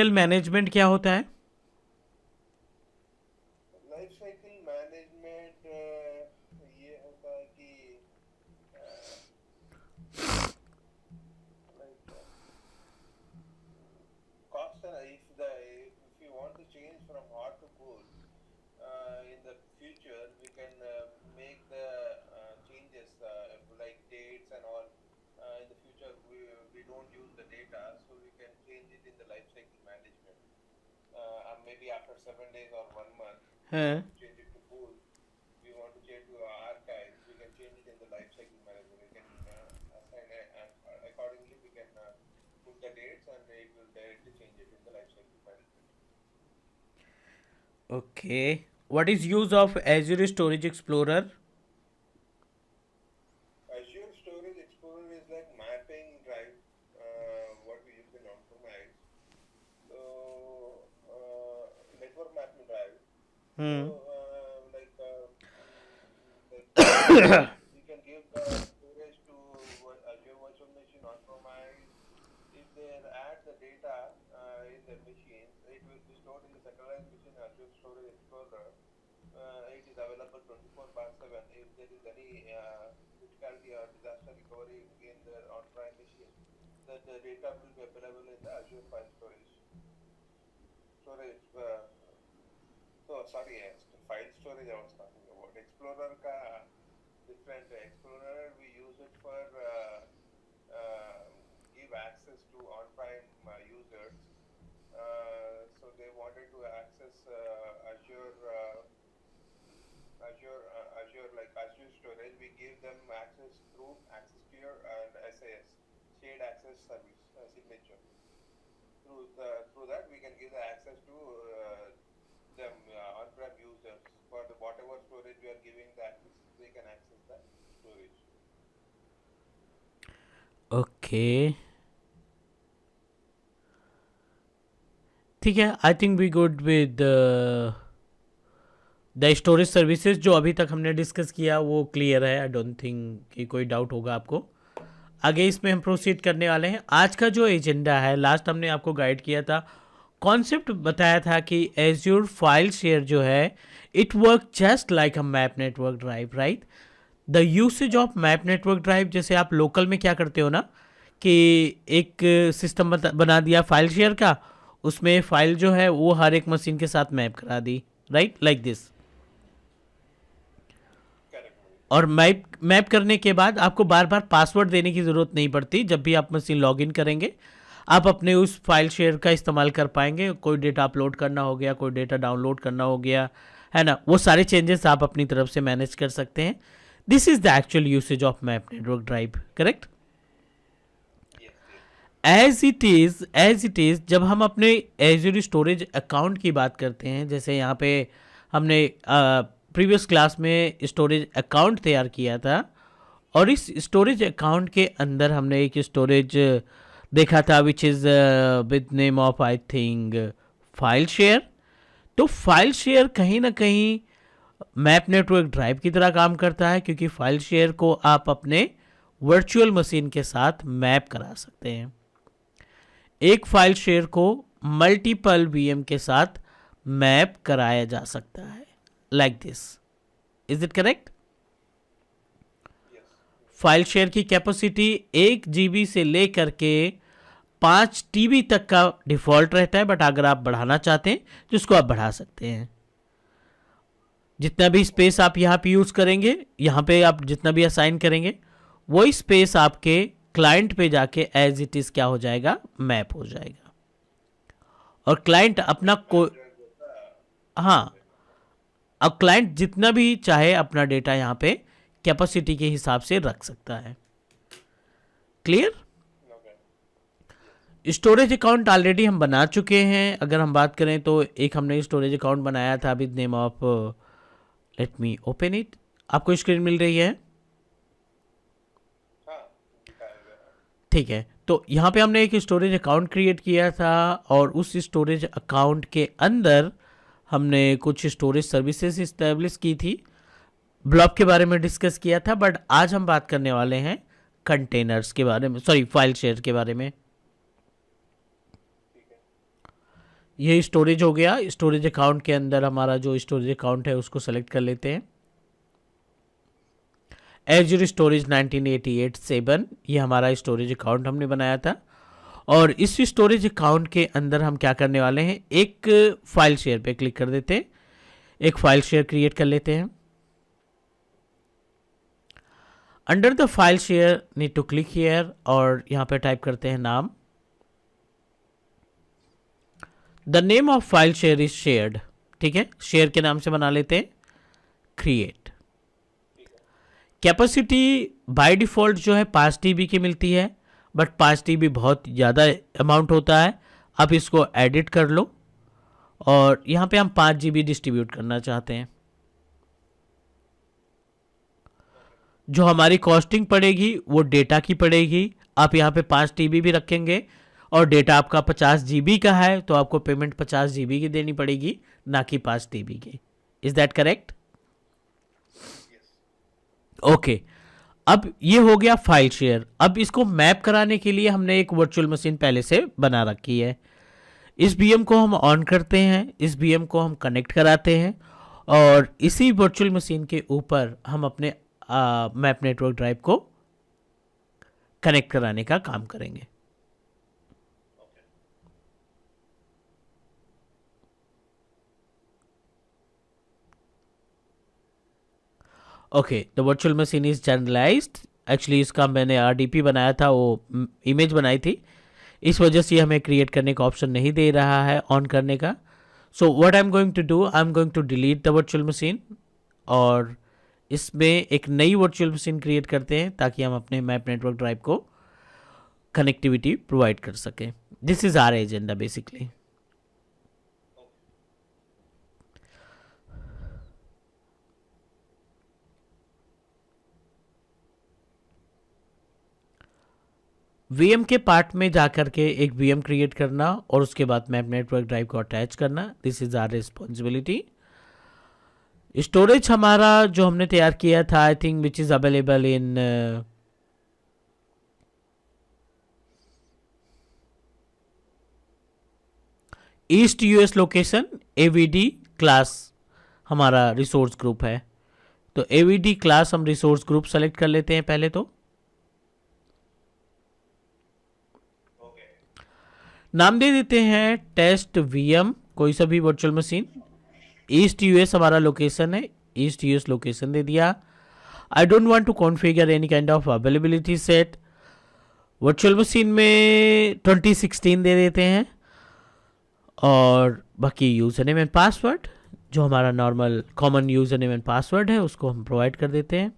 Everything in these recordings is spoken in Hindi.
मैनेजमेंट क्या होता है? लाइफ साइकिल मैनेजमेंट ये होता है कि like cost and if you want to change from hot to cool in the future we can make the changes like dates and all in the future we don't use the data so we can change it in the life cycle management and maybe after 7 days or 1 month we want हाँ. to change it to cool. We want to change to archive, we can change it in the life cycle management. We can assign it and accordingly we can put the dates and it will directly change it in the life cycle management. Okay. What is use of Azure Storage Explorer? Azure Storage Explorer is like mapping drive, what we use in on-premise. So network mapping drive. So Hmm. we can give the storage to Azure Virtual Machine on-premise. If they add the data in the machines, it will be stored in the centralized machine Azure Storage Explorer. It is available 24 by 7. If there is any criticality or disaster recovery in the on-prem machine, that the data will be available in the Azure file storage. So sorry, file storage I was talking about. Explorer ka different. Explorer we use it for give access to on-prem users. So they wanted to access Azure like Azure storage. We give them access through access tier and SAS, shared access service signature. Through that we can give the access to them on-prem users for the whatever storage we are giving the access. They can access that storage. Okay. ठीक है. I think we good with the storage services. जो अभी तक हमने डिस्कस किया वो क्लियर है. आई डोंट थिंक कि कोई डाउट होगा आपको. आगे इसमें हम प्रोसीड करने वाले हैं. आज का जो एजेंडा है, लास्ट हमने आपको गाइड किया था, कॉन्सेप्ट बताया था कि एज्योर फाइल शेयर जो है it work just like a map network drive, right? The usage of map network drive, जैसे आप लोकल में क्या करते हो ना, कि एक सिस्टम बना दिया फाइल शेयर का, उसमें फाइल जो है वो हर एक मशीन के साथ मैप करा दी, right? Like this. Correct, Mohit. और मैप करने के बाद आपको बार बार पासवर्ड देने की ज़रूरत नहीं पड़ती. जब भी आप मशीन लॉगिन करेंगे आप अपने उस फाइल शेयर का इस्तेमाल कर पाएंगे. कोई डेटा अपलोड करना हो गया, कोई डेटा डाउनलोड करना हो गया, है ना, वो सारे चेंजेस आप अपनी तरफ से मैनेज कर सकते हैं. This is the actual usage of map network drive, correct? Yes, yes. As it is जब हम अपने एज्योर स्टोरेज अकाउंट की बात करते हैं, जैसे यहाँ पे हमने प्रीवियस क्लास में स्टोरेज अकाउंट तैयार किया था, और इस स्टोरेज अकाउंट के अंदर हमने एक स्टोरेज देखा था which is with name of I think file share. तो फाइल शेयर कहीं ना कहीं मैप नेटवर्क ड्राइव की तरह काम करता है, क्योंकि फाइल शेयर को आप अपने वर्चुअल मशीन के साथ मैप करा सकते हैं. एक फाइल शेयर को मल्टीपल वीएम के साथ मैप कराया जा सकता है, like this. Is it correct? Yes. File share की कैपेसिटी 1 GB से लेकर के 5 TB तक का डिफ़ॉल्ट रहता है, बट अगर आप बढ़ाना चाहते हैं तो उसको आप बढ़ा सकते हैं. जितना भी स्पेस आप यहाँ पे यूज़ करेंगे, यहाँ पे आप जितना भी असाइन करेंगे, वही स्पेस आपके क्लाइंट पे जाके एज इट इज़ क्या हो जाएगा, मैप हो जाएगा. और क्लाइंट अपना को, Map drive होता हाँ, है. अब क्लाइंट जितना भी चाहे अपना डेटा यहाँ पे कैपेसिटी के हिसाब से रख सकता है. Clear? Okay. Yes. Storage account already हम बना चुके हैं. अगर हम बात करें तो एक हमने स्टोरेज अकाउंट बनाया था with name of, let me open it. आपको स्क्रीन मिल रही है? हाँ दिखाया गया. ठीक है. तो यहाँ पे हमने एक स्टोरेज अकाउंट क्रिएट किया था, और उस स्टोरेज अकाउंट के अंदर हमने कुछ स्टोरेज सर्विसेज इस्टेब्लिश की थी. ब्लॉक के बारे में डिस्कस किया था, बट आज हम बात करने वाले हैं कंटेनर्स के बारे में, सॉरी फाइल शेयर के बारे में. ठीक है. ये स्टोरेज हो गया। स्टोरेज अकाउंट के अंदर हमारा जो स्टोरेज अकाउंट है उसको सेलेक्ट कर लेते हैं। एज्यूर स्टोरेज 1988/7 ये हमारा स्टोरेज अकाउंट हमने बनाया था। और इस स्टोरेज अकाउंट के अंदर हम क्या करने वाले हैं, एक फाइल शेयर पे क्लिक कर देते हैं। एक फाइल शेयर क्रिएट कर लेते हैं। Under the file share need to click here और यहाँ पे टाइप करते हैं नाम। The name of file share is shared. ठीक है, शेयर के नाम से बना लेते हैं क्रिएट। कैपेसिटी बाय डिफॉल्ट जो है 5 TB की मिलती है, बट 5 TB बहुत ज़्यादा अमाउंट होता है। आप इसको एडिट कर लो और यहाँ पे हम 5 GB डिस्ट्रीब्यूट करना चाहते हैं। जो हमारी कॉस्टिंग पड़ेगी वो डेटा की पड़ेगी। आप यहाँ पे 5 TB भी रखेंगे और डेटा आपका 50 GB का है तो आपको पेमेंट 50 GB की देनी पड़ेगी, ना कि 5 TB की। Is that correct? ओके, अब ये हो गया फाइल शेयर। अब इसको मैप कराने के लिए हमने एक वर्चुअल मशीन पहले से बना रखी है। इस बीएम को हम ऑन करते हैं, इस बीएम को हम कनेक्ट कराते हैं और इसी वर्चुअल मशीन के ऊपर हम अपने मैप नेटवर्क ड्राइव को कनेक्ट कराने का काम करेंगे। Okay, the virtual machine is generalized. Actually इसका मैंने आरडीपी बनाया था, वो इमेज बनाई थी, इस वजह से हमें क्रिएट करने का ऑप्शन नहीं दे रहा है ऑन करने का। So what I am going to do, I am going to delete the virtual machine और इसमें एक नई वर्चुअल मशीन क्रिएट करते हैं ताकि हम अपने मैप नेटवर्क ड्राइव को कनेक्टिविटी प्रोवाइड कर सकें। This is our agenda basically. VM के पार्ट में जाकर के एक वीएम क्रिएट करना और उसके बाद मैप नेटवर्क ड्राइव को अटैच करना, this is our responsibility. Storage हमारा जो हमने तैयार किया था, I think which is available in East US location, AVD class हमारा रिसोर्स ग्रुप है। तो एवीडी क्लास हम रिसोर्स ग्रुप सेलेक्ट कर लेते हैं पहले तो। नाम दे देते हैं टेस्ट वीएम, कोई सा भी वर्चुअल मशीन। ईस्ट यूएस हमारा लोकेशन है, ईस्ट यूएस लोकेशन दे दिया। I don't want to configure any kind of availability set. Virtual machine में 2016 दे देते हैं और बाकी यूज़र नेम एंड पासवर्ड जो हमारा normal common user name and password है उसको हम प्रोवाइड कर देते हैं।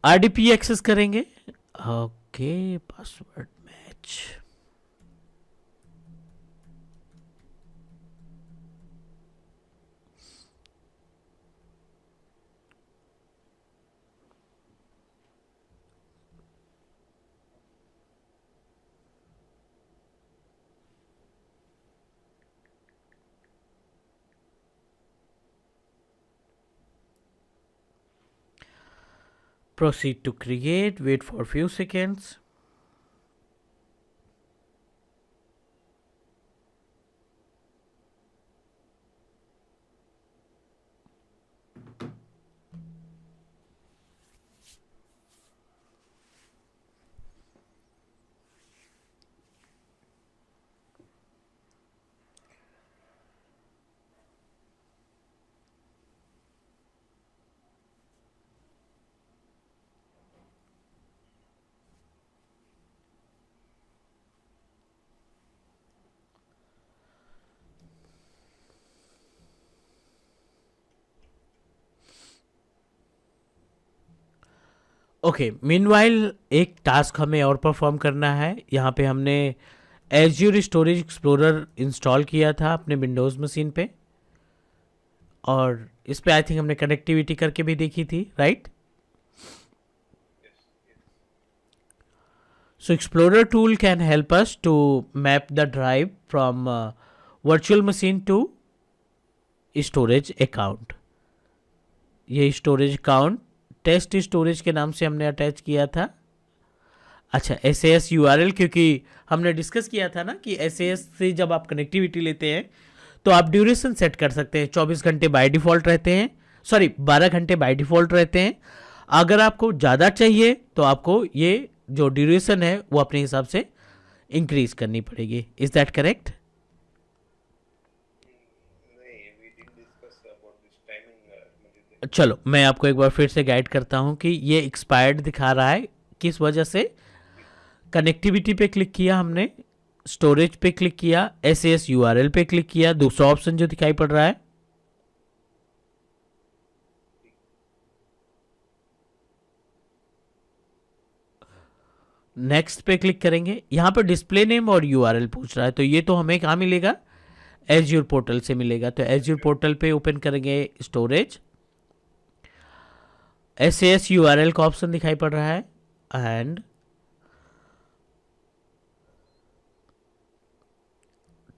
आरडीपी एक्सेस करेंगे। Okay, password match. Proceed to create, wait for a few seconds. Okay, meanwhile एक टास्क हमें और परफॉर्म करना है। यहाँ पे हमने एज्यूर स्टोरेज एक्सप्लोरर इंस्टॉल किया था अपने विंडोज़ मशीन पे और इस पे आई थिंक हमने कनेक्टिविटी करके भी देखी थी, right? So Explorer tool can help us to map the drive from virtual machine to storage account. ये स्टोरेज अकाउंट टेस्ट स्टोरेज के नाम से हमने अटैच किया था। अच्छा, SAS URL, क्योंकि हमने डिस्कस किया था ना कि SAS से जब आप कनेक्टिविटी लेते हैं तो आप ड्यूरेशन सेट कर सकते हैं। 24 घंटे बाय डिफ़ॉल्ट रहते हैं, सॉरी 12 घंटे बाय डिफ़ॉल्ट रहते हैं। अगर आपको ज़्यादा चाहिए तो आपको ये जो ड्यूरेशन है वो अपने हिसाब से इंक्रीज करनी पड़ेगी। Is that correct? नहीं, we didn't discuss about this timing. मतलब चलो मैं आपको एक बार फिर से गाइड करता हूँ कि ये एक्सपायर्ड दिखा रहा है किस वजह से। कनेक्टिविटी पे क्लिक किया हमने, स्टोरेज पे क्लिक किया, SAS URL पे क्लिक किया, दूसरा ऑप्शन जो दिखाई पड़ रहा है नेक्स्ट पे क्लिक करेंगे। यहाँ पर डिस्प्ले नेम और URL पूछ रहा है, तो ये तो हमें कहाँ मिलेगा? एज्योर पोर्टल से मिलेगा। तो एज्योर पोर्टल पे ओपन करेंगे स्टोरेज, SAS URL का ऑप्शन दिखाई पड़ रहा है and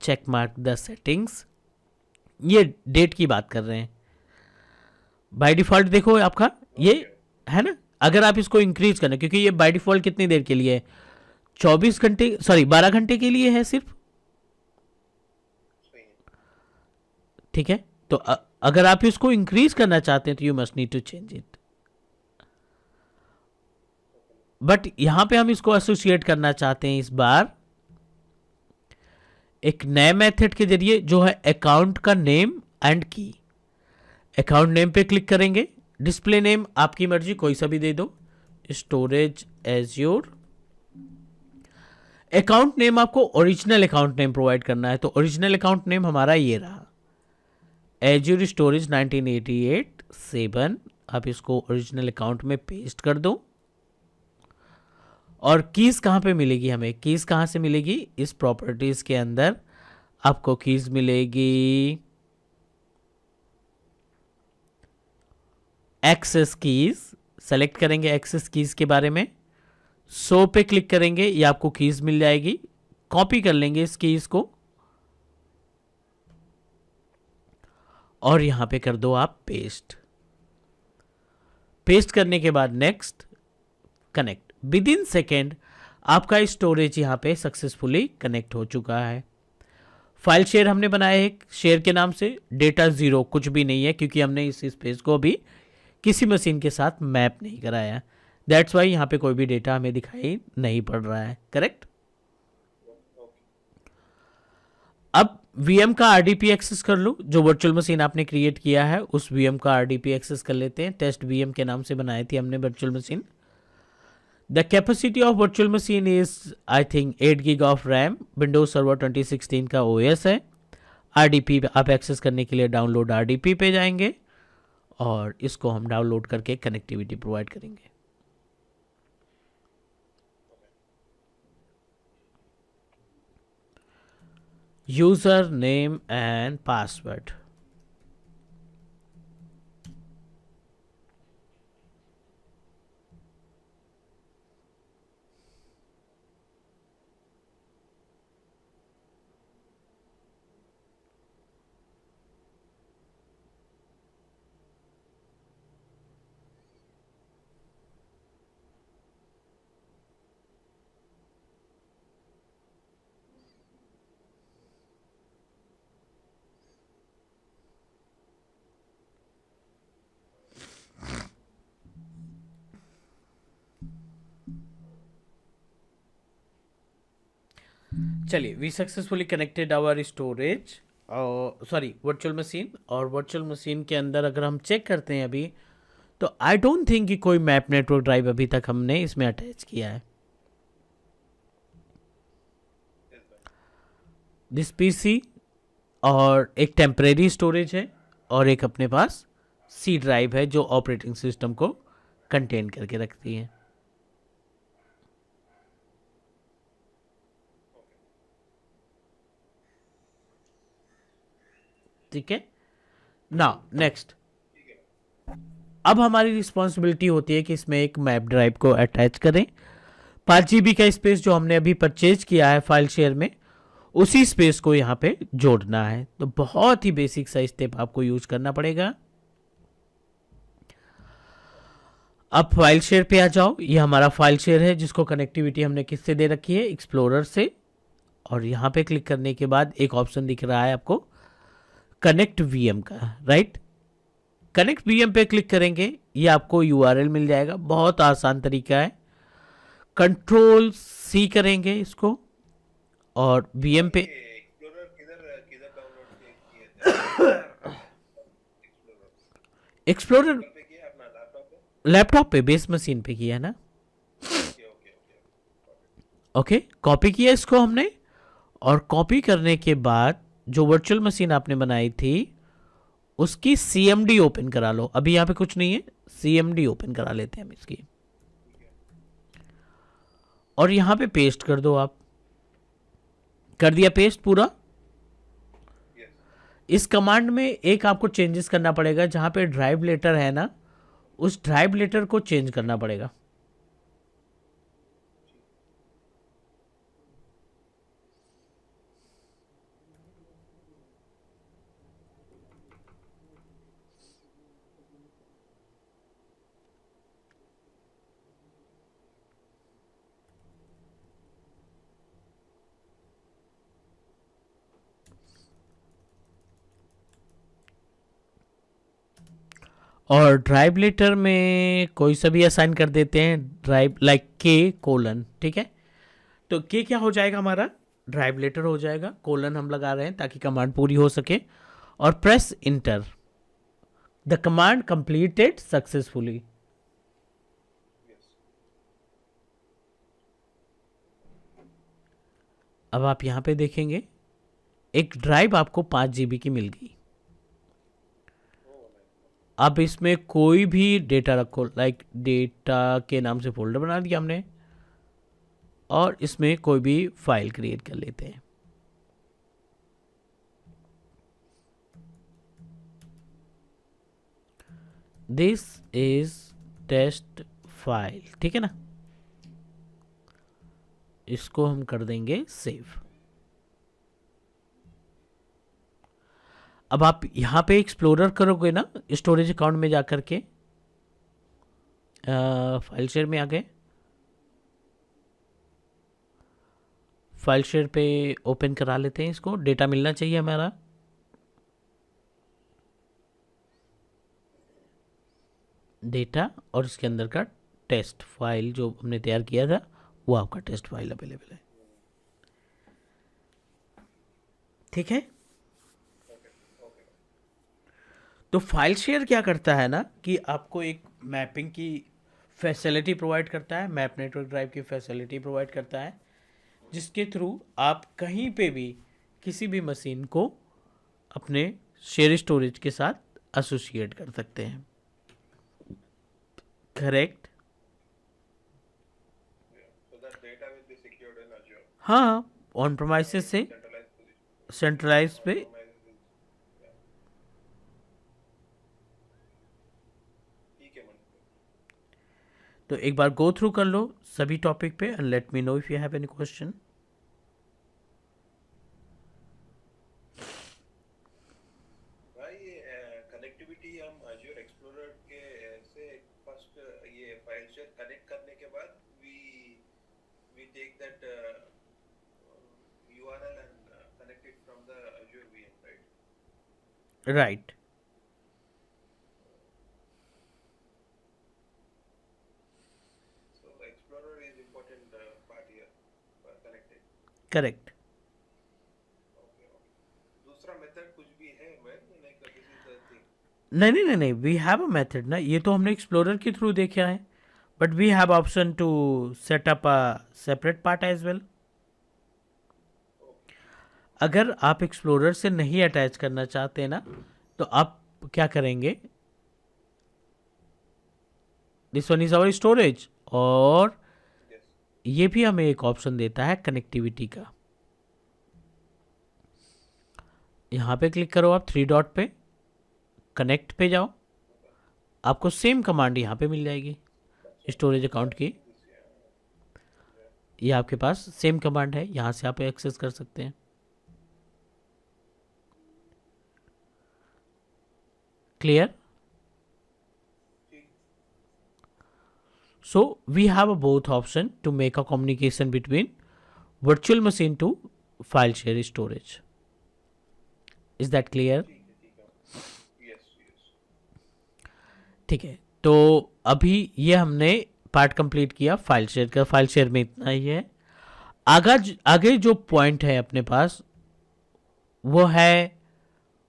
check mark the settings. ये डेट की बात कर रहे हैं। बाय डिफॉल्ट देखो आपका ये है ना। अगर आप इसको इंक्रीज करना, क्योंकि ये बाय डिफॉल्ट कितनी देर के लिए है? 24 घंटे, सॉरी 12 घंटे के लिए है सिर्फ। सही है। ठीक है, तो अगर आप इसको इंक्रीज करना चाहते हैं तो you must need to change it. But यहां पे हम इसको एसोसिएट करना चाहते हैं इस बार एक नए मेथड के जरिए, जो है अकाउंट का नेम एंड की। अकाउंट नेम पे क्लिक करेंगे, डिस्प्ले नेम आपकी मर्जी कोई सा भी दे दो, स्टोरेज एज्योर। अकाउंट नेम आपको ओरिजिनल अकाउंट नेम प्रोवाइड करना है, तो ओरिजिनल अकाउंट नेम हमारा ये रहा, एज्योर स्टोरेज 1988-7। आप इसको ओरिजिनल अकाउंट में पेस्ट कर दो। और कीज कहाँ पे मिलेगी हमें? कीज कहाँ से मिलेगी? इस प्रॉपर्टीज के अंदर आपको कीज मिलेगी एक्सेस कीज। सेलेक्ट करेंगे एक्सेस कीज के बारे में, सो पे क्लिक करेंगे, ये आपको कीज मिल जाएगी। कॉपी कर लेंगे इस कीज को और यहां पे कर दो आप पेस्ट। पेस्ट करने के बाद next, connect. With in second आपका स्टोरेज यहाँ पे सक्सेसफुली कनेक्ट हो चुका है। फाइल शेयर हमने बनाया है शेयर के नाम से, डेटा 0 कुछ भी नहीं है, क्योंकि हमने इस स्पेस को अभी किसी मशीन के साथ मैप नहीं कराया। दैट्स वाई यहाँ पे कोई भी डेटा हमें दिखाई नहीं पड़ रहा है। करेक्ट। अब VM का RDP एक्सेस कर लो। जो वर्चुअल मशीन आपने क्रिएट किया है उस VM का RDP एक्सेस कर लेते हैं। टेस्ट VM के नाम से बनाई थी हमने virtual machine. The capacity of virtual machine is I think 8 GB of RAM. Windows server 2016 का OS है। RDP आप एक्सेस करने के लिए डाउनलोड RDP पे जाएंगे और इसको हम डाउनलोड करके कनेक्टिविटी प्रोवाइड करेंगे। User name and password. चलिए, we successfully connected our storage, sorry virtual machine. और वर्चुअल मशीन के अंदर अगर हम चेक करते हैं अभी, तो आई डोंट थिंक कि कोई मैप नेटवर्क ड्राइव अभी तक हमने इसमें अटैच किया है। दिस PC और एक टेम्परेरी स्टोरेज है और एक अपने पास C ड्राइव है जो ऑपरेटिंग सिस्टम को कंटेन करके रखती है। ठीक है। नाउ नेक्स्ट, अब हमारी रिस्पॉन्सिबिलिटी होती है कि इसमें एक मैप ड्राइव को अटैच करें। 5 GB का स्पेस जो हमने अभी परचेज किया है फाइल शेयर में, उसी स्पेस को यहाँ पे जोड़ना है। तो बहुत ही बेसिक सा स्टेप आपको यूज करना पड़ेगा। अब फाइल शेयर पे आ जाओ। ये हमारा फाइल शेयर है जिसको कनेक्टिविटी हमने किससे दे रखी है, एक्सप्लोरर से। और यहाँ पे क्लिक करने के बाद एक ऑप्शन दिख रहा है आपको कनेक्ट वीएम का, राइट। कनेक्ट वीएम पे क्लिक करेंगे, ये आपको यूआरएल मिल जाएगा। बहुत आसान तरीका है। कंट्रोल सी करेंगे इसको और वीएम पे एक्सप्लोरर किधर किधर डाउनलोड किए थे? एक्सप्लोरर पे किया अपना लैपटॉप पे? लैपटॉप पे बेस मशीन पे किया है ना। Okay okay okay. Okay, copy किया इसको हमने। और कॉपी करने के बाद जो वर्चुअल मशीन आपने बनाई थी उसकी सीएमडी ओपन करा लो। अभी यहाँ पे कुछ नहीं है, सीएमडी ओपन करा लेते हैं हम इसकी। और यहाँ पे पेस्ट कर दो आप। कर दिया पेस्ट पूरा। इस कमांड में एक आपको चेंजेस करना पड़ेगा, जहाँ पे ड्राइव लेटर है ना, उस ड्राइव लेटर को चेंज करना पड़ेगा। और ड्राइव लेटर में कोई सा भी असाइन कर देते हैं, ड्राइव लाइक के कोलन, ठीक है। तो के क्या हो जाएगा हमारा, ड्राइव लेटर हो जाएगा। कोलन हम लगा रहे हैं ताकि कमांड पूरी हो सके। और press inter. The command completed successfully. अब आप यहां पे देखेंगे एक ड्राइव आपको 5 GB की मिल गई। अब इसमें कोई भी डेटा रखो, लाइक डेटा के नाम से फोल्डर बना दिया हमने और इसमें कोई भी फाइल क्रिएट कर लेते हैं। दिस इज टेस्ट फाइल, ठीक है ना। इसको हम कर देंगे सेव। अब आप यहां पे एक्सप्लोरर करोगे ना, स्टोरेज अकाउंट में जाकर के फाइल शेयर में आ गए। फाइल शेयर पे ओपन करा लेते हैं इसको। डेटा मिलना चाहिए हमारा। डेटा और इसके अंदर का टेस्ट फाइल जो हमने तैयार किया था वो आपका टेस्ट फाइल अवेलेबल है, ठीक है। तो फाइल शेयर क्या करता है ना कि आपको एक मैपिंग की फैसिलिटी प्रोवाइड करता है, मैप नेटवर्क ड्राइव की फैसिलिटी प्रोवाइड करता है, जिसके थ्रू आप कहीं पे भी किसी भी मशीन को अपने शेयर स्टोरेज के साथ एसोसिएट कर सकते हैं, करेक्ट। हाँ, ऑन प्रोमाइसेस से सेंट्रलाइज पे। तो एक बार गो थ्रू कर लो सभी टॉपिक पे and let me know if you have any question. भाई कनेक्टिविटी हम Azure Explorer के से फर्स्ट ये फाइल शेयर कनेक्ट करने के बाद we take that URL and connect it from the Azure VM, right? Right. So Explorer is important part here for connecting. Correct. Okay, okay. दूसरा मेथड कुछ भी है मैं like this is the thing. नहीं, वी हैव अ मेथड ना। ये तो हमने एक्सप्लोरर के थ्रू देखा है, but we have option to set up a separate part as well. अगर आप एक्सप्लोरर से नहीं अटैच करना चाहते ना तो आप क्या करेंगे, this one is our storage. और ये भी हमें एक ऑप्शन देता है कनेक्टिविटी का। यहां पे क्लिक करो आप 3 डॉट पे, कनेक्ट पे जाओ। आपको सेम कमांड यहां पे मिल जाएगी स्टोरेज अकाउंट की। ये आपके पास सेम कमांड है, यहां से आप एक्सेस कर सकते हैं। Clear? ठीक। So we have a both option to make a communication between virtual machine to file share storage. Is that clear? ठीक है। Yes yes. ठीक है, तो अभी ये हमने पार्ट कंप्लीट किया फाइल शेयर का। फाइल शेयर में इतना ही है। आगे जो पॉइंट है अपने पास वो है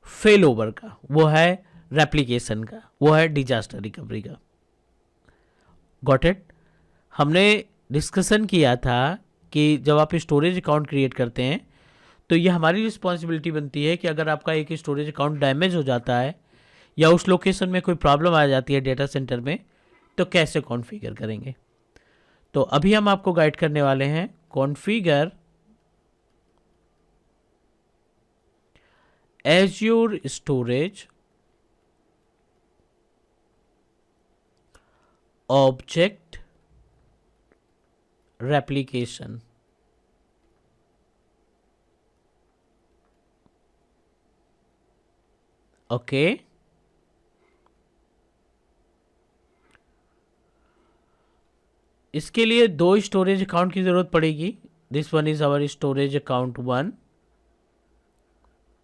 फेल ओवर का, वो है रेप्लिकेशन का, वो है डिजास्टर रिकवरी का। Got it? हमने डिस्कशन किया था कि जब आप स्टोरेज अकाउंट क्रिएट करते हैं तो ये हमारी रिस्पॉन्सिबिलिटी बनती है कि अगर आपका एक स्टोरेज अकाउंट डैमेज हो जाता है या उस लोकेशन में कोई प्रॉब्लम आ जाती है डेटा सेंटर में, तो कैसे कॉन्फ़िगर करेंगे। तो अभी हम आपको गाइड करने वाले हैं configure Azure storage object replication. Okay, इसके लिए दो स्टोरेज अकाउंट की जरूरत पड़ेगी। This one is our storage account 1,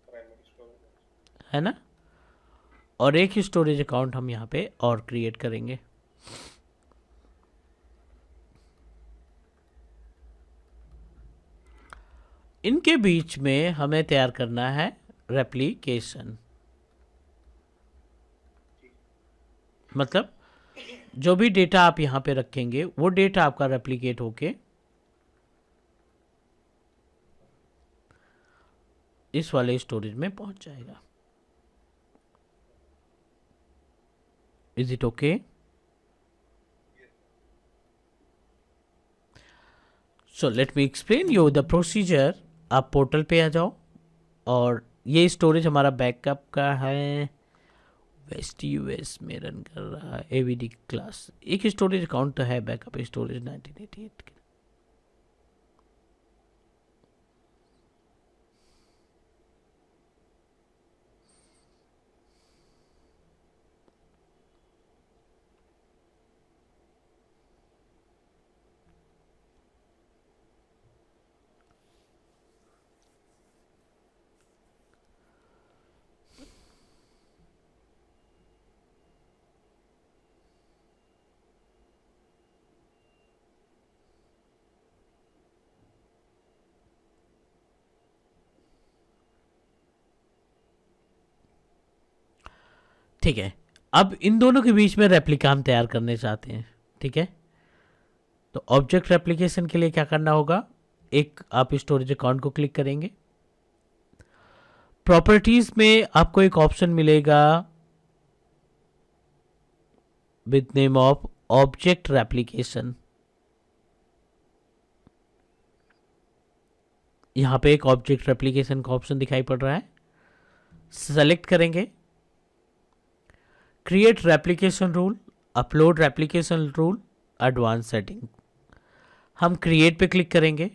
primary storage. है ना, और एक स्टोरेज अकाउंट हम यहाँ पे और क्रिएट करेंगे। इनके बीच में हमें तैयार करना है रेप्लिकेशन। मतलब जो भी डेटा आप यहाँ पे रखेंगे वो डेटा आपका रेप्लिकेट होके इस वाले स्टोरेज में पहुंच जाएगा। Is it okay? So let me explain you the procedure. आप पोर्टल पे आ जाओ और ये स्टोरेज हमारा बैकअप का है, वेस्ट यूएस में रन कर रहा है एवीडी क्लास। एक स्टोरेज अकाउंट तो है बैकअप स्टोरेज 1988 के। ठीक है, अब इन दोनों के बीच में रेप्लिका हम तैयार करने चाहते हैं। ठीक है, तो ऑब्जेक्ट रेप्लिकेशन के लिए क्या करना होगा, एक आप स्टोरेज अकाउंट को क्लिक करेंगे। प्रॉपर्टीज में आपको एक ऑप्शन मिलेगा with name of object replication. यहां पे एक ऑब्जेक्ट रेप्लिकेशन का ऑप्शन दिखाई पड़ रहा है। सेलेक्ट करेंगे create replication rule, upload replication rule, advance setting. हम क्रिएट पे क्लिक करेंगे।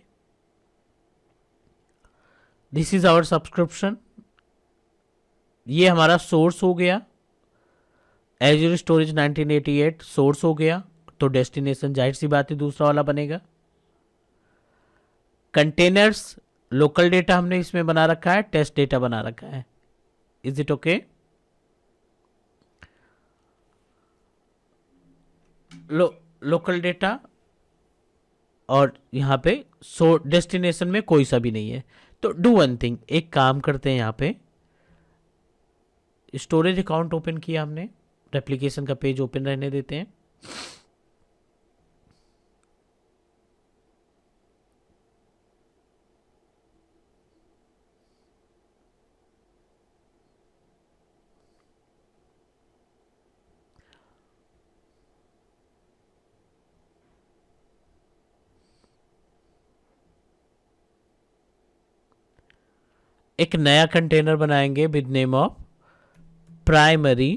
This is our subscription. ये हमारा सोर्स हो गया, एज्योर स्टोरेज 1988 सोर्स हो गया। तो डेस्टिनेशन जाहिर सी बात है दूसरा वाला बनेगा। कंटेनर्स लोकल डेटा हमने इसमें बना रखा है, टेस्ट डेटा बना रखा है। Is it okay? Local data और यहाँ पे सो डेस्टिनेशन में कोई सा भी नहीं है। तो डू वन थिंग, एक काम करते हैं, यहाँ पे स्टोरेज अकाउंट ओपन किया हमने, रेप्लिकेशन का पेज ओपन रहने देते हैं। एक नया कंटेनर बनाएंगे with name of primary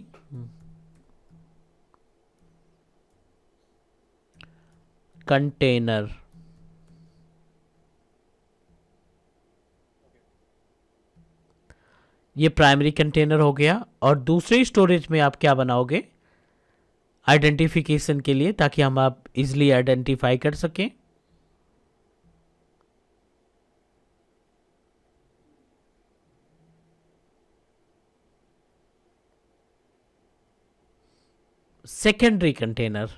container. ये प्राइमरी कंटेनर हो गया। और दूसरे स्टोरेज में आप क्या बनाओगे आइडेंटिफिकेशन के लिए, ताकि हम आप इजिली आइडेंटिफाई कर सकें। Secondary container.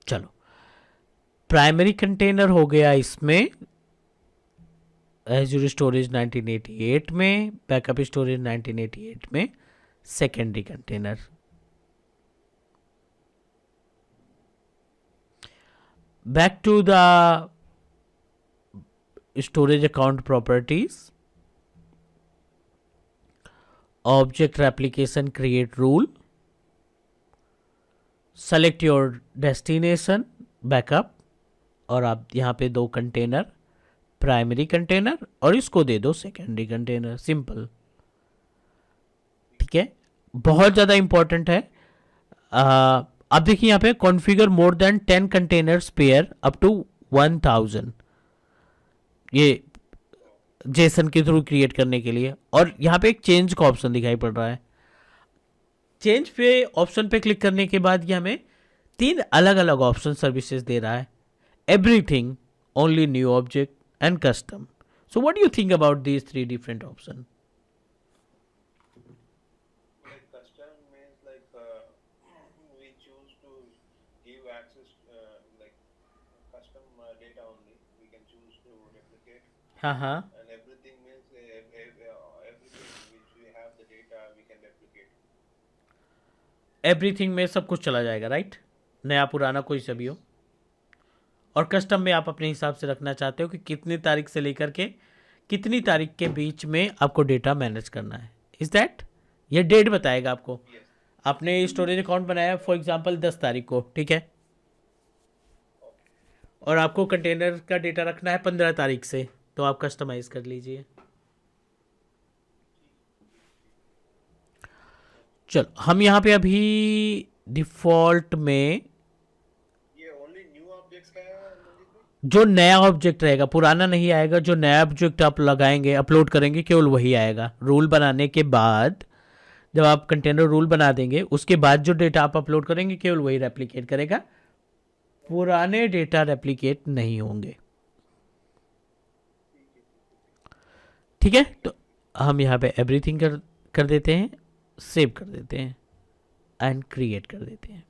चलो, प्राइमरी कंटेनर हो गया इसमें एज्यूर स्टोरेज 1988 में, बैकअप स्टोरेज 1988 में, secondary container. Back to the storage account properties, object replication create rule, select your destination backup, और आप यहाँ पे दो कंटेनर, प्राइमरी कंटेनर और इसको दे दो सेकेंडरी कंटेनर। सिंपल, ठीक है। बहुत ज़्यादा इंपॉर्टेंट है। अब देखिए यहाँ पे configure more than 10 containers pair up to 1000, ये जेसन के थ्रू क्रिएट करने के लिए। और यहाँ पे एक चेंज का ऑप्शन दिखाई पड़ रहा है। चेंज पे ऑप्शन पे क्लिक करने के बाद ये हमें 3 अलग अलग ऑप्शन सर्विसेज दे रहा है, everything, only new object and custom. So what do you think about these 3 different option? Like custom means like we choose to give access like custom data only. We can choose to replicate, हाँ हाँ, and everything means everything which we have the data we can replicate. Everything में सब कुछ चला जाएगा, राइट? नया पुराना कोई सा भी हो। और कस्टम में आप अपने हिसाब से रखना चाहते हो कि कितनी तारीख से लेकर के कितनी तारीख के बीच में आपको डेटा मैनेज करना है। Is that? ये डेट बताएगा आपको। Yes. आपने स्टोरेज अकाउंट बनाया फॉर एग्जांपल 10 तारीख को, ठीक है, और आपको कंटेनर का डेटा रखना है 15 तारीख से, तो आप कस्टमाइज कर लीजिए। चलो, हम यहाँ पे अभी डिफ़ॉल्ट में ये ओनली न्यू ऑब्जेक्ट्स का है मंदिर में? जो नया ऑब्जेक्ट रहेगा, पुराना नहीं आएगा। जो नया ऑब्जेक्ट आप लगाएंगे, अपलोड करेंगे, केवल वही आएगा। रूल बनाने के बाद, जब आप कंटेनर रूल बना देंगे, उसके बाद जो डेटा आप अपलोड करेंगे केवल वही रेप्लिकेट करेगा, पुराने डेटा रेप्लिकेट नहीं होंगे। ठीक है, तो हम यहाँ पे एवरीथिंग कर देते हैं, सेव कर देते हैं एंड क्रिएट कर देते हैं।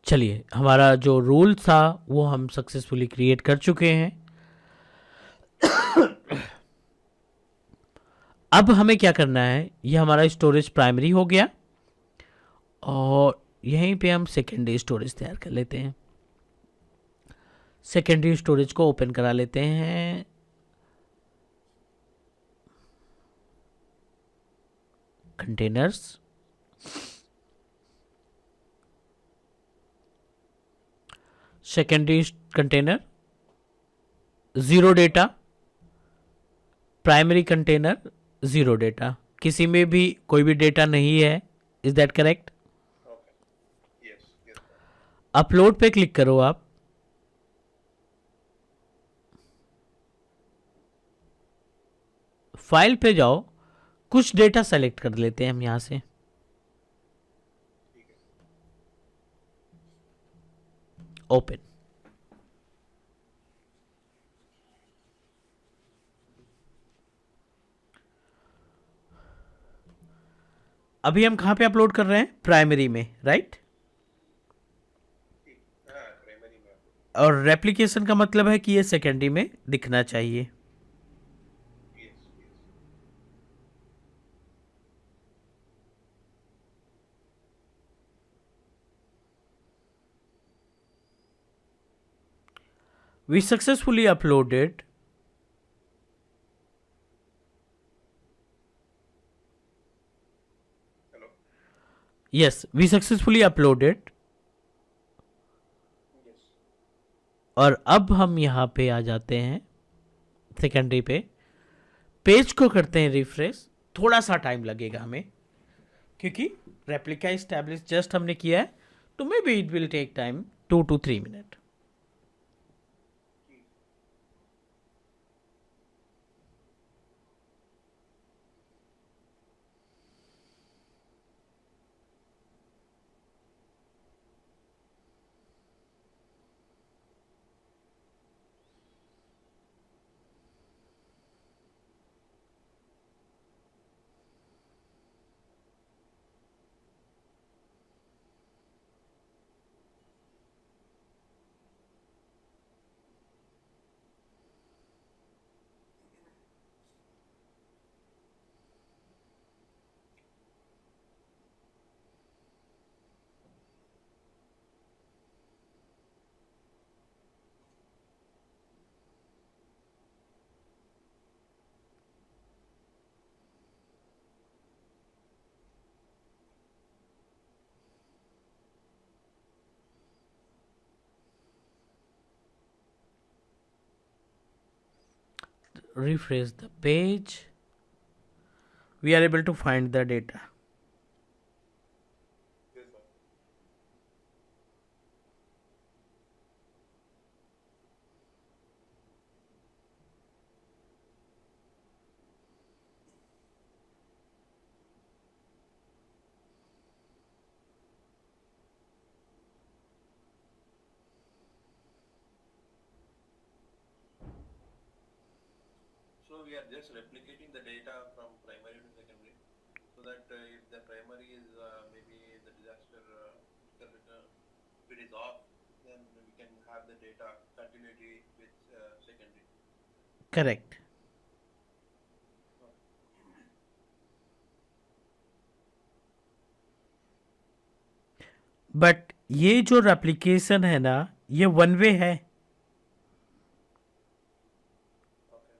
चलिए, हमारा जो रूल था वो हम सक्सेसफुली क्रिएट कर चुके हैं। अब हमें क्या करना है, ये हमारा स्टोरेज प्राइमरी हो गया और यहीं पे हम सेकेंडरी स्टोरेज तैयार कर लेते हैं। सेकेंडरी स्टोरेज को ओपन करा लेते हैं। Containers, secondary container, zero data, primary container, zero data. किसी में भी कोई भी डेटा नहीं है। Is that correct? Okay. Yes. Yes. Sir. Upload पे क्लिक करो आप। फाइल पे जाओ, कुछ डेटा सेलेक्ट कर लेते हैं हम यहां से। ठीक है. ओपन। अभी हम कहां पे अपलोड कर रहे हैं? प्राइमरी में, राइट? ठीक. हाँ, प्राइमरी में. और रेप्लिकेशन का मतलब है कि ये सेकेंडरी में दिखना चाहिए। Yes. Yes. We successfully uploaded. Hello. Yes, we successfully uploaded. Yes. और अब हम यहाँ पे आ जाते हैं सेकेंडरी पे, पेज को करते हैं रिफ्रेश. थोड़ा सा टाइम लगेगा हमें क्योंकि रेप्लिका इस्टेब्लिश जस्ट हमने किया है, तो maybe it will take time 2 to 3 minute. Refresh the page. We are able to find the data. Yes, sir. So we are just replicating the data from primary to secondary, so that if the primary is maybe the disaster if it is off, then we can have the data continuity with secondary. Correct. But ये जो रेप्लिकेशन है ना, ये वन वे है. Okay.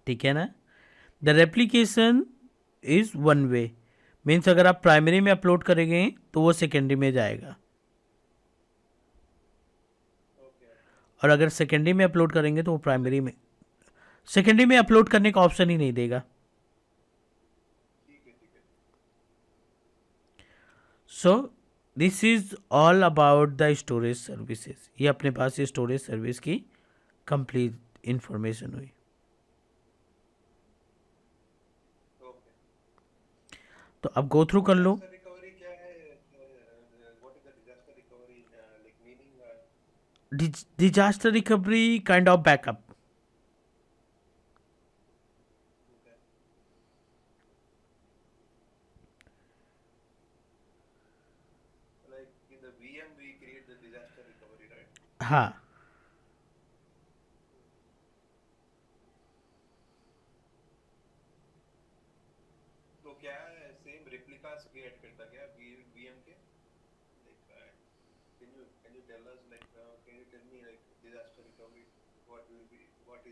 ठीक है ना. The replication is one way. Means अगर आप प्राइमरी में अपलोड करेंगे तो वो सेकेंडरी में जाएगा, Okay. और अगर सेकेंडरी में अपलोड करेंगे तो वो प्राइमरी में. सेकेंडरी में अपलोड करने का ऑप्शन ही नहीं देगा. ठीक है, ठीक है. So this is all about the storage services. ये अपने पास ये स्टोरेज सर्विस की कंप्लीट इंफॉर्मेशन हुई. Okay. तो अब गो थ्रू कर लो. Disaster recovery क्या है? What is the disaster recovery? Like meaning? Disaster recovery kind of backup. Okay. Like in the VM we create the disaster recovery, right? हाँ. तो क्या सेम रिप्लिकास क्रिएट करता क्या VM के? Like can you tell us like can you tell me like disaster recovery, what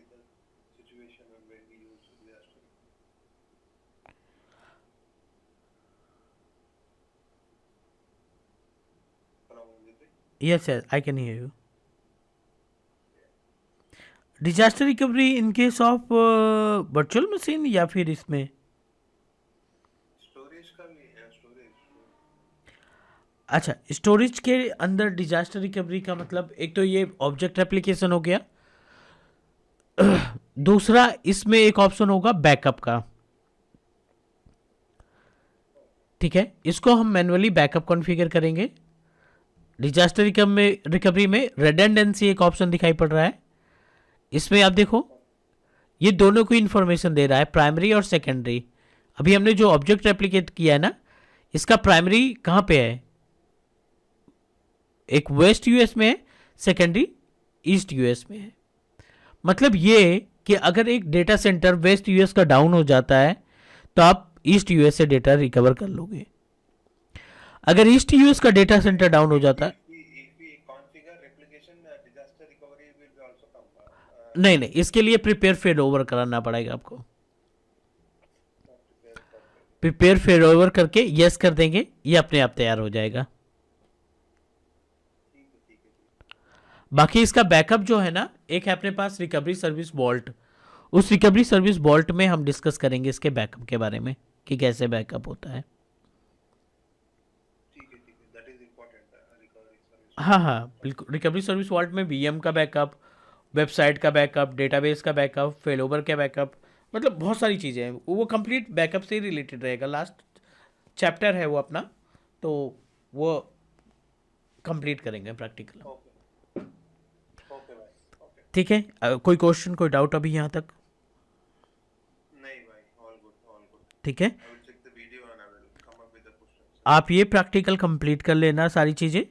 is the situation and when we use disaster recovery? Hello, Vijay? Yes yes I can hear you. Disaster recovery in case of virtual machine या फिर इसमें. स्टोरेज का भी है, स्टोरेज. अच्छा, स्टोरेज के अंदर डिजास्टर रिकवरी का मतलब एक तो ये ऑब्जेक्ट एप्लीकेशन हो गया. दूसरा इसमें एक ऑप्शन होगा बैकअप का. ठीक है, इसको हम मैनुअली बैकअप कॉन्फ़िगर करेंगे. डिजास्टर रिकवरी में रेडंडेंसी एक ऑप्शन दिखाई पड़ रहा है. इसमें आप देखो, ये दोनों को इन्फॉर्मेशन दे रहा है, प्राइमरी और सेकेंडरी. अभी हमने जो ऑब्जेक्ट रेप्लिकेट किया है ना, इसका प्राइमरी कहाँ पे है? एक वेस्ट यूएस में है, सेकेंडरी ईस्ट यूएस में है. मतलब ये कि अगर एक डेटा सेंटर वेस्ट यूएस का डाउन हो जाता है तो आप ईस्ट यूएस से डेटा रिकवर कर लोगे. अगर ईस्ट यूएस का डेटा सेंटर डाउन हो जाता है, If we configure replication, disaster recovery will be also नहीं नहीं, इसके लिए प्रिपेयर फेल ओवर कराना पड़ेगा आपको। प्रिपेयर करके। प्रिपेयर फेल ओवर करके यस कर देंगे, ये अपने आप तैयार हो जाएगा। ठीक है ठीक है ठीक बाकी इसका बैकअप जो है ना, एक है अपने पास रिकवरी सर्विस वॉल्ट। उस रिकवरी सर्विस वॉल्ट में हम डिस्कस करेंगे इसके बैकअप के बारे में कि कैसे बैकअप होता है। है that is important recovery service हाँ हाँ बिल्कुल, रिकवरी सर्विस वॉल्ट में वीएम का बैकअप, वेबसाइट का बैकअप, डेटाबेस का बैकअप, फेलोवर का बैकअप, मतलब बहुत सारी चीज़ें हैं। वो कंप्लीट बैकअप से ही रिलेटेड रहेगा। लास्ट चैप्टर है वो अपना, तो वो कंप्लीट करेंगे प्रैक्टिकल। ओके ओके भाई ओके ठीक है, कोई क्वेश्चन कोई डाउट अभी यहाँ तक? नहीं भाई ऑल गुड ठीक है, I will check the video and I will come up with the questions आप ये प्रैक्टिकल कंप्लीट कर लेना सारी चीज़ें,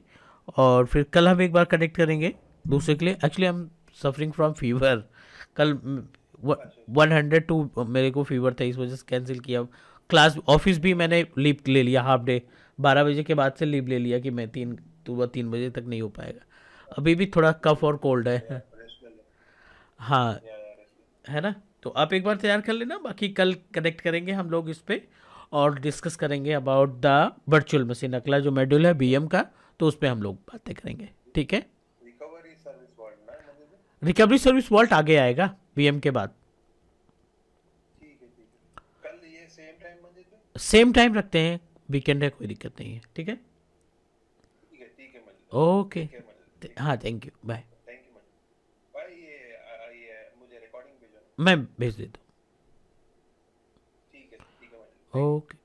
और फिर कल हम एक बार कनेक्ट करेंगे दूसरे के लिए। Actually I am suffering from fever. कल 102 मेरे को फीवर था, इस वजह से कैंसिल किया। क्लास ऑफिस भी मैंने लीव ले लिया, हाफ डे 12 बजे के बाद से लीव ले लिया कि मैं 3 बजे तक नहीं हो पाएगा। अभी भी थोड़ा कफ और कोल्ड है। रेस्ट ले हाँ, या रेस्ट है ना। तो आप एक बार तैयार कर लेना, बाकी कल कनेक्ट करेंगे हम लोग इस पे और डिस्कस करेंगे अबाउट द वर्चुअल मशीन। अगला जो मॉड्यूल है बीएम का, तो उस पर हम लोग बातें करेंगे। ठीक है, रिकवरी सर्विस वर्ड ना मुझे भी रिकवरी सर्विस वॉल्ट आगे आएगा बीएम के बाद। ठीक है कल ये सेम टाइम मुझे भी सेम टाइम रखते हैं, वीकेंड है, कोई दिक्कत नहीं है। ठीक है, ठीक है मुझे ओके। ठीक है मुझे हाँ, thank you, bye. Thank you मुझे भाई ये मुझे रिकॉर्डिंग भेजो मैं भेज देता ठीक है मुझे हूँ, ओके।